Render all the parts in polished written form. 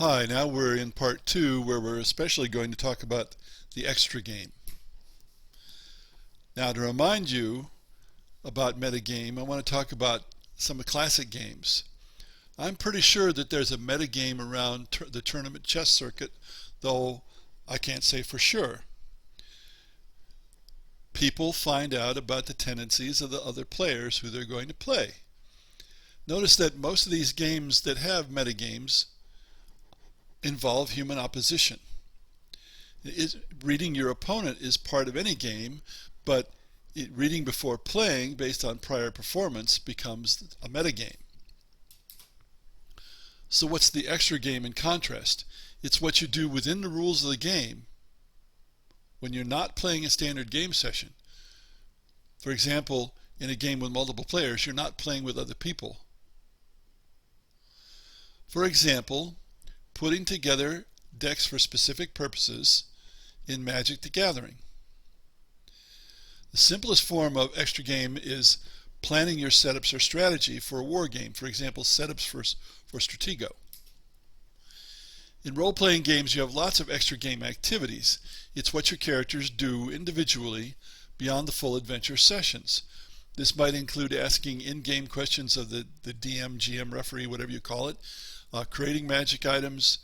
Hi, now we're in part two where we're especially going to talk about the extra game. Now, to remind you about metagame, I want to talk about some of the classic games. I'm pretty sure that there's a metagame around the tournament chess circuit, though I can't say for sure. People find out about the tendencies of the other players who they're going to play. Notice that most of these games that have metagames involve human opposition. Reading your opponent is part of any game, but reading before playing based on prior performance becomes a metagame. So what's the extra game in contrast? It's what you do within the rules of the game when you're not playing a standard game session. For example, in a game with multiple players, you're not playing with other people. For example, putting together decks for specific purposes in Magic the Gathering. The simplest form of extra game is planning your setups or strategy for a war game, for example, setups for Stratego. In role-playing games, you have lots of extra game activities. It's what your characters do individually beyond the full adventure sessions. This might include asking in-game questions of the DM, GM, referee, whatever you call it, creating magic items,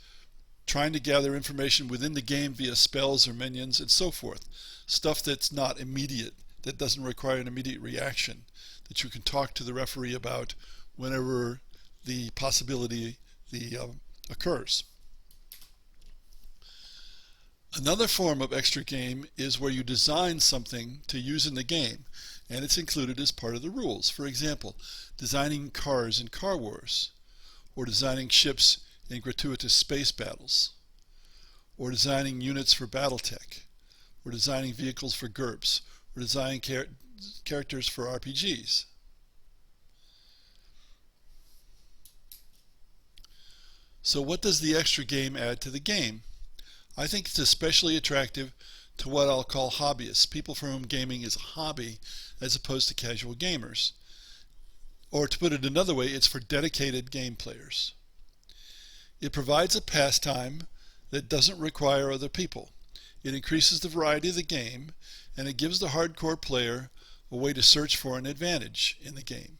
trying to gather information within the game via spells or minions, and so forth. Stuff that's not immediate, that doesn't require an immediate reaction, that you can talk to the referee about whenever the possibility occurs. Another form of extra game is where you design something to use in the game, and it's included as part of the rules. For example, designing cars in Car Wars, or designing ships in gratuitous space battles, or designing units for Battletech, or designing vehicles for GURPS, or designing characters for RPGs. So what does the extra game add to the game? I think it's especially attractive to what I'll call hobbyists, people for whom gaming is a hobby as opposed to casual gamers. Or to put it another way, it's for dedicated game players. It provides a pastime that doesn't require other people. It increases the variety of the game, and it gives the hardcore player a way to search for an advantage in the game.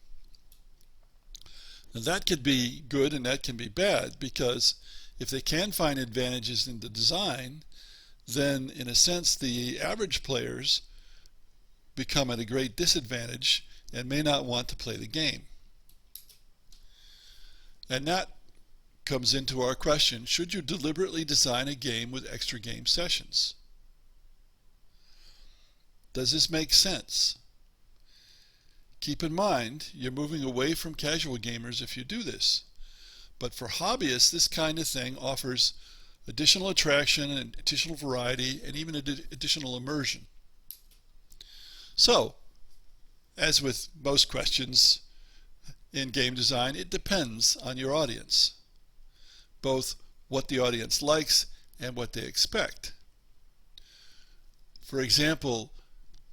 Now that could be good and that can be bad, because if they can find advantages in the design, then in a sense the average players become at a great disadvantage and may not want to play the game. And that comes into our question, should you deliberately design a game with extra game sessions? Does this make sense? Keep in mind, you're moving away from casual gamers if you do this. But for hobbyists, this kind of thing offers additional attraction and additional variety and even additional immersion. So, as with most questions in game design, it depends on your audience, both what the audience likes and what they expect. For example,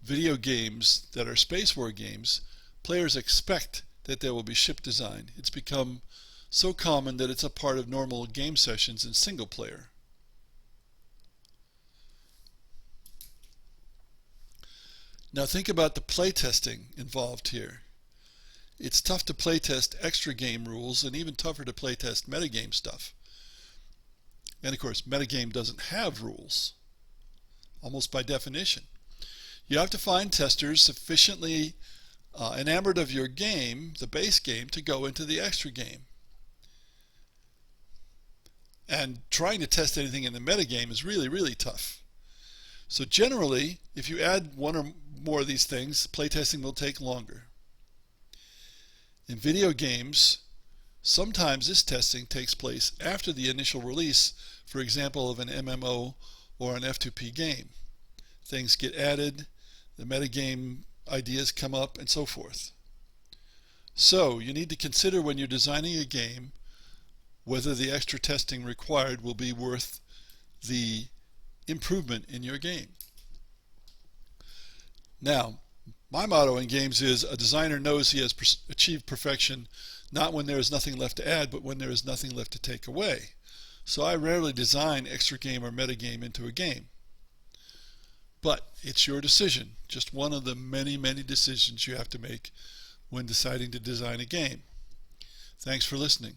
video games that are space war games, players expect that there will be ship design. It's become so common that it's a part of normal game sessions in single player. Now think about the playtesting involved here. It's tough to playtest extra game rules and even tougher to playtest metagame stuff. And of course, metagame doesn't have rules, almost by definition. You have to find testers sufficiently enamored of your game, the base game, to go into the extra game. And trying to test anything in the metagame is really, really tough. So generally, if you add one or more of these things, playtesting will take longer. In video games, sometimes this testing takes place after the initial release, for example, of an MMO or an F2P game. Things get added, the metagame ideas come up, and so forth. So you need to consider when you're designing a game whether the extra testing required will be worth the improvement in your game. Now, my motto in games is a designer knows he has achieved perfection not when there is nothing left to add, but when there is nothing left to take away. so I rarely design extra game or metagame into a game. But it's your decision, just one of the many, many decisions you have to make when deciding to design a game. Thanks for listening.